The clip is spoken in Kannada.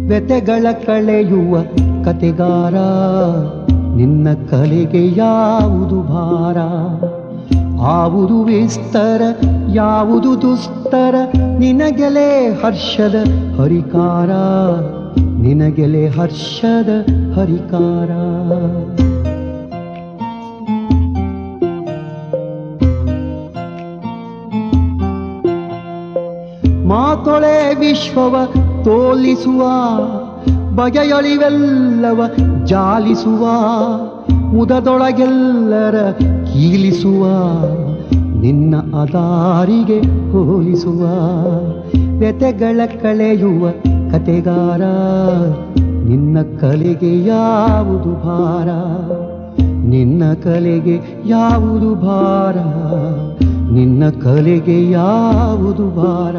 ವ್ಯತೆಗಳ ಕಳೆಯುವ ಕತೆಗಾರ, ನಿನ್ನ ಕಲೆಗೆ ಯಾವುದು ಭಾರ? ಆವುದು ವಿಸ್ತರ, ಯಾವುದು ದುಸ್ತರ, ನಿನಗೆಲೆ ಹರ್ಷದ ಹರಿಕಾರ, ನಿನಗೆಲೆ ಹರ್ಷದ ಹರಿಕಾರ. ಮಾತೊಳೆ ವಿಶ್ವವ ತೋಲಿಸುವ, ಬಗೆಯೊಳಿವೆಲ್ಲವ ಜಾಲಿಸುವ, ಮುದದೊಳಗೆಲ್ಲರ ಕೀಲಿಸುವ, ನಿನ್ನ ಅದಾರಿಗೆ ಹೋಲಿಸುವ. ವ್ಯತೆಗಳ ಕಳೆಯುವ ಕತೆಗಾರ, ನಿನ್ನ ಕಲೆಗೆ ಯಾವುದು ಭಾರ? ನಿನ್ನ ಕಲೆಗೆ ಯಾವುದು ಭಾರ? ನಿನ್ನ ಕಲೆಗೆ ಯಾವುದು ಭಾರ?